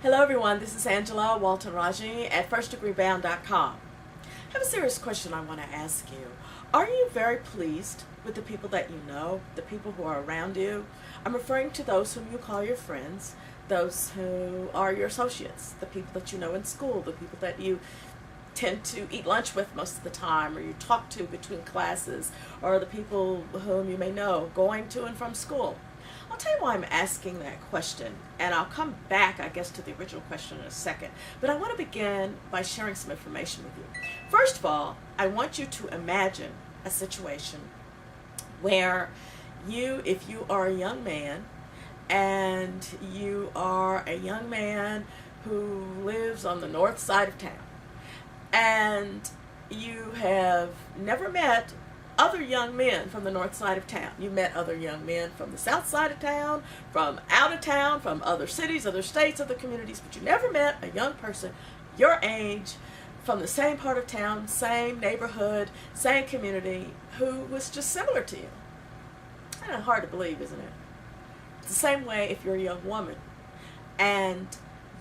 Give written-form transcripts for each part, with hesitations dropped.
Hello everyone, this is Angela Walton-Raji at firstdegreebound.com. I have a serious question I want to ask you. Are you very pleased with the people that you know, the people who are around you? I'm referring to those whom you call your friends, those who are your associates, the people that you know in school, the people that you tend to eat lunch with most of the time, or you talk to between classes, or the people whom you may know going to and from school. I'll tell you why I'm asking that question, and I'll come back, I guess, to the original question in a second. But I want to begin by sharing some information with you. First of all, I want you to imagine a situation where if you are a young man, and you are a young man who lives on the north side of town, and you have never met other young men from the north side of town. You met other young men from the south side of town, from out of town, from other cities, other states, other communities, but you never met a young person your age from the same part of town, same neighborhood, same community, who was just similar to you. Kind of hard to believe, isn't it? It's the same way if you're a young woman and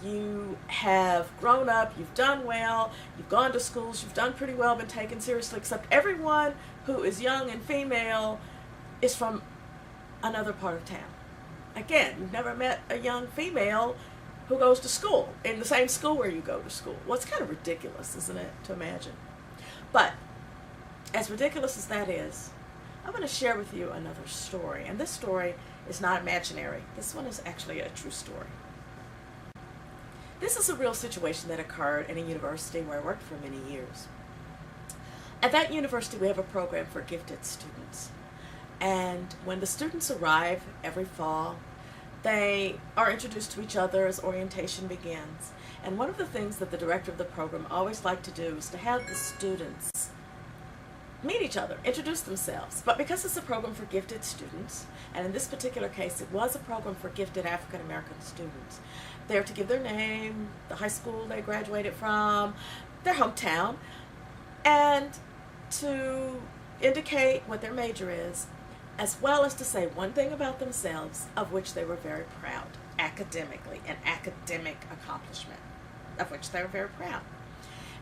you have grown up, you've done well, you've gone to schools, you've done pretty well, been taken seriously, except everyone who is young and female is from another part of town. Again, you've never met a young female who goes to school, in the same school where you go to school. Well, it's kind of ridiculous, isn't it, to imagine? But as ridiculous as that is, I'm going to share with you another story. And this story is not imaginary. This one is actually a true story. This is a real situation that occurred in a university where I worked for many years. At that university, we have a program for gifted students. And when the students arrive every fall, they are introduced to each other as orientation begins. And one of the things that the director of the program always liked to do is to have the students meet each other, introduce themselves. But because it's a program for gifted students, and in this particular case it was a program for gifted African American students, they're to give their name, the high school they graduated from, their hometown, and to indicate what their major is, as well as to say one thing about themselves of which they were very proud, academically, an academic accomplishment of which they were very proud.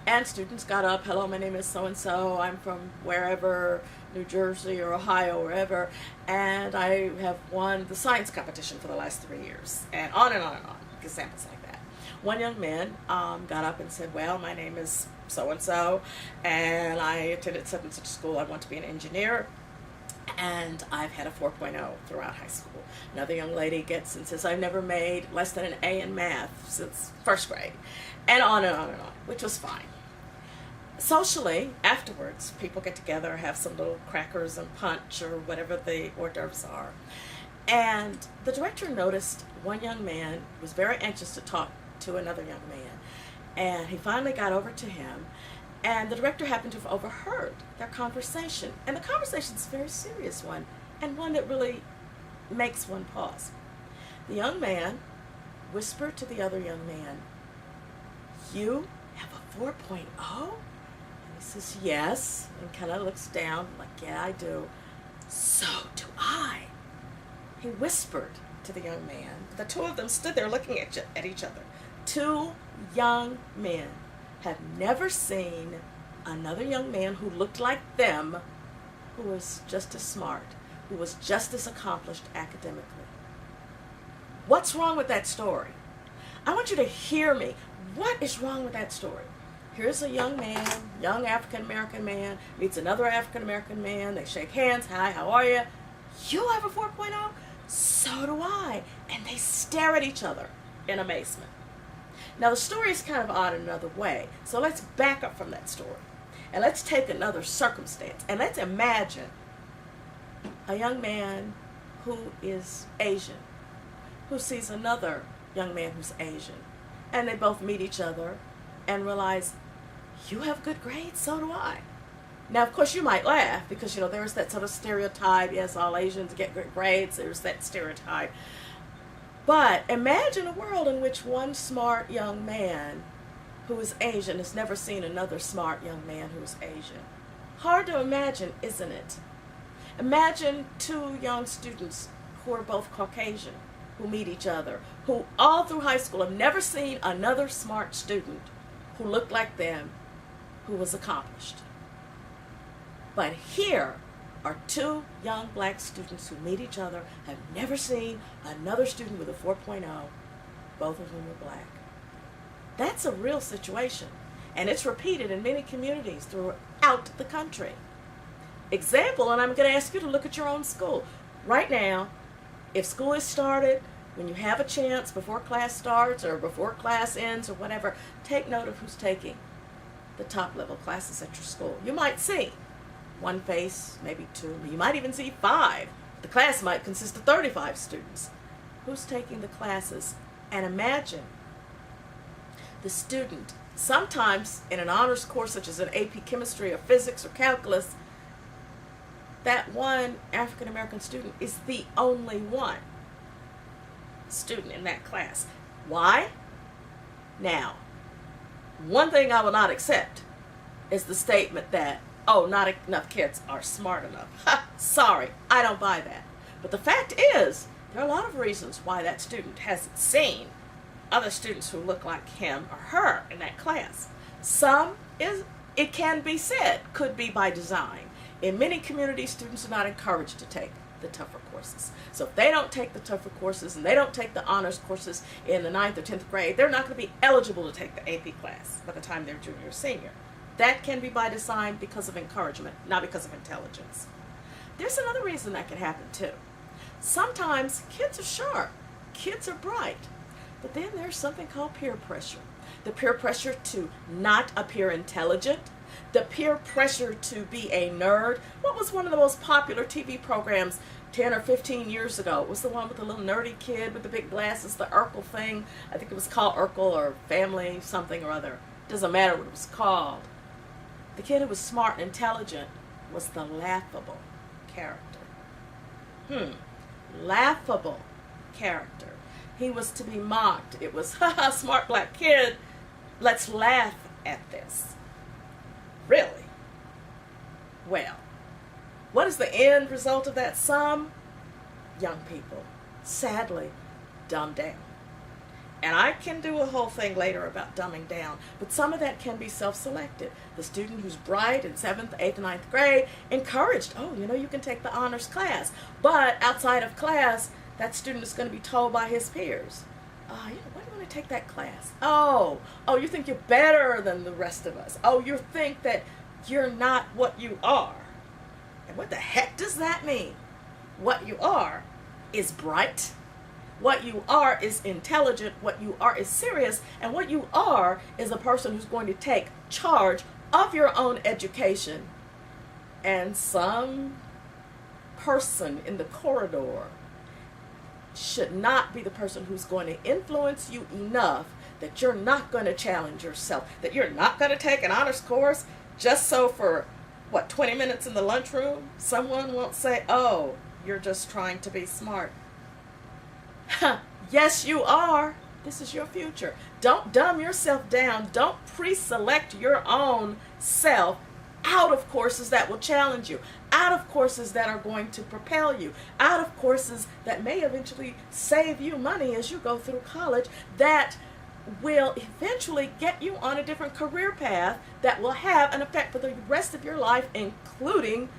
And students got up, hello, my name is so-and-so, I'm from wherever, New Jersey or Ohio, wherever, and I have won the science competition for the last 3 years, and on and on and on, examples like that. One young man got up and said, well, my name is so-and-so, and I attended such and such school, I want to be an engineer, and I've had a 4.0 throughout high school. Another young lady gets and says, I've never made less than an A in math since first grade, and on and on and on, which was fine. Socially, afterwards, people get together, have some little crackers and punch or whatever the hors d'oeuvres are. And the director noticed one young man was very anxious to talk to another young man. And he finally got over to him, and the director happened to have overheard their conversation. And the conversation is a very serious one, and one that really makes one pause. The young man whispered to the other young man, you have a 4.0? And he says, yes, and kind of looks down like, yeah, I do. So do I. He whispered to the young man. The two of them stood there looking at each other. Two young men had never seen another young man who looked like them, who was just as smart, who was just as accomplished academically. What's wrong with that story? I want you to hear me. What is wrong with that story? Here's a young man, young African-American man, meets another African-American man, they shake hands, hi, how are you? You have a 4.0? So do I. And they stare at each other in amazement. Now the story is kind of odd in another way, so let's back up from that story. And let's take another circumstance, and let's imagine a young man who is Asian, who sees another young man who's Asian, and they both meet each other and realize, you have good grades, so do I. Now, of course, you might laugh because, you know, there's that sort of stereotype, yes, all Asians get good grades, there's that stereotype. But imagine a world in which one smart young man who is Asian has never seen another smart young man who is Asian. Hard to imagine, isn't it? Imagine two young students who are both Caucasian who meet each other, who all through high school have never seen another smart student who looked like them, who was accomplished. But here are two young black students who meet each other, have never seen another student with a 4.0, both of whom are black. That's a real situation, and it's repeated in many communities throughout the country. Example, and I'm going to ask you to look at your own school. Right now, if school is started, when you have a chance before class starts or before class ends or whatever, take note of who's taking the top level classes at your school. You might see one face, maybe two, you might even see 5. The class might consist of 35 students. Who's taking the classes? And imagine the student, sometimes in an honors course such as an AP chemistry or physics or calculus, that one African American student is the only one student in that class. Why? Now, one thing I will not accept is the statement that, oh, not enough kids are smart enough. Ha, sorry, I don't buy that. But the fact is, there are a lot of reasons why that student hasn't seen other students who look like him or her in that class. Some, it can be said, could be by design. In many communities, students are not encouraged to take the tougher courses. So if they don't take the tougher courses and they don't take the honors courses in the 9th or 10th grade, they're not going to be eligible to take the AP class by the time they're junior or senior. That can be by design because of encouragement, not because of intelligence. There's another reason that can happen too. Sometimes kids are sharp, kids are bright, but then there's something called peer pressure. The peer pressure to not appear intelligent, the peer pressure to be a nerd. What was one of the most popular TV programs 10 or 15 years ago? It was the one with the little nerdy kid with the big glasses, the Urkel thing. I think it was called Urkel or Family something or other. Doesn't matter what it was called. The kid who was smart and intelligent was the laughable character. Laughable character. He was to be mocked. It was, haha, smart black kid, let's laugh at this. Really? Well, what is the end result of that? Some young people, sadly, dumb down. And I can do a whole thing later about dumbing down, but some of that can be self-selected. The student who's bright in 7th, 8th, 9th grade, encouraged, oh, you can take the honors class. But outside of class, that student is going to be told by his peers, why do you want to take that class? Oh, you think you're better than the rest of us. Oh, you think that you're not what you are. And what the heck does that mean? What you are is bright. What you are is intelligent. What you are is serious. And what you are is a person who's going to take charge of your own education. And some person in the corridor should not be the person who's going to influence you enough that you're not going to challenge yourself, that you're not going to take an honors course just so for, 20 minutes in the lunchroom, someone won't say, oh, you're just trying to be smart. Yes, you are. This is your future. Don't dumb yourself down. Don't pre-select your own self out of courses that will challenge you, out of courses that are going to propel you, out of courses that may eventually save you money as you go through college, that will eventually get you on a different career path that will have an effect for the rest of your life, including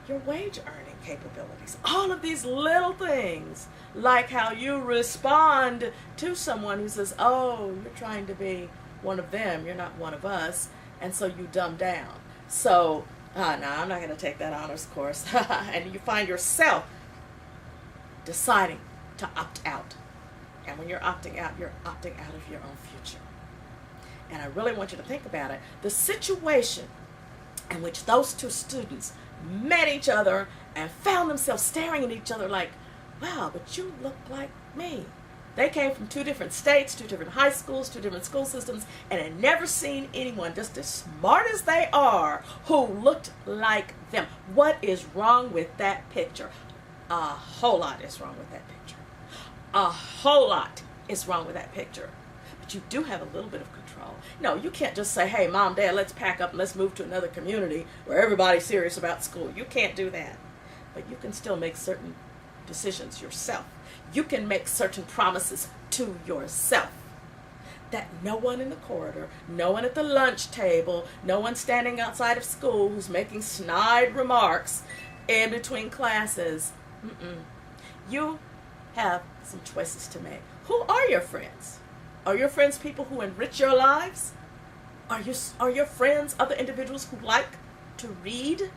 your wage earning capabilities. All of these little things, like how you respond to someone who says, oh, you're trying to be one of them, you're not one of us, and so you dumb down. So, no, I'm not going to take that honors course. And you find yourself deciding to opt out. And when you're opting out of your own future. And I really want you to think about it. The situation in which those two students met each other and found themselves staring at each other like, wow, but you look like me. They came from 2 different states, 2 different high schools, 2 different school systems, and had never seen anyone just as smart as they are who looked like them. What is wrong with that picture? A whole lot is wrong with that picture. A whole lot is wrong with that picture. But you do have a little bit of control. No, you can't just say, hey, mom, dad, let's pack up and let's move to another community where everybody's serious about school. You can't do that. But you can still make certain decisions yourself. you can make certain promises to yourself that no one in the corridor, no one at the lunch table, no one standing outside of school who's making snide remarks in between classes. You have some choices to make. Who are your friends? Are your friends people who enrich your lives? Are your friends other individuals who like to read,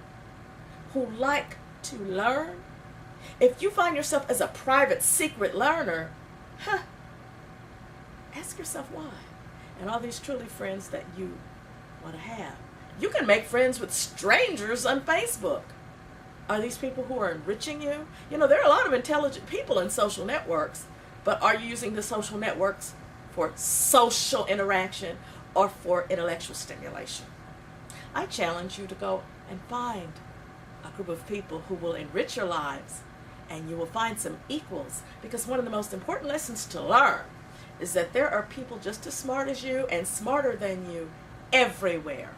who like to learn? If you find yourself as a private, secret learner, ask yourself why. And are these truly friends that you want to have? You can make friends with strangers on Facebook. Are these people who are enriching you? You know, there are a lot of intelligent people in social networks, but are you using the social networks for social interaction or for intellectual stimulation? I challenge you to go and find a group of people who will enrich your lives, and you will find some equals, because one of the most important lessons to learn is that there are people just as smart as you and smarter than you everywhere.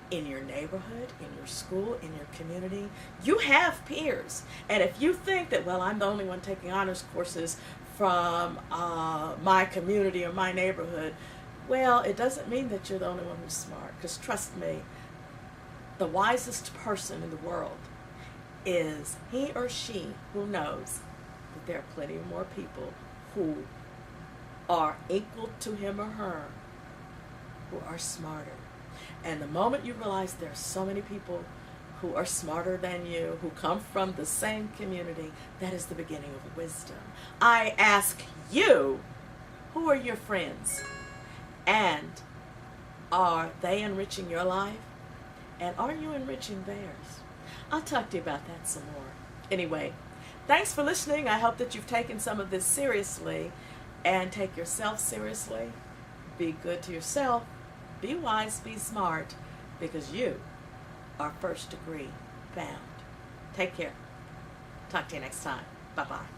In your neighborhood, in your school, in your community. You have peers. And if you think that, well, I'm the only one taking honors courses from my community or my neighborhood, well, it doesn't mean that you're the only one who's smart. Because trust me, the wisest person in the world is he or she who knows that there are plenty more people who are equal to him or her, who are smarter. And the moment you realize there are so many people who are smarter than you, who come from the same community, that is the beginning of wisdom. I ask you, who are your friends? And are they enriching your life? And are you enriching theirs? I'll talk to you about that some more. Anyway, thanks for listening. I hope that you've taken some of this seriously and take yourself seriously. Be good to yourself. Be wise, be smart, because you are first degree bound. Take care. Talk to you next time. Bye-bye.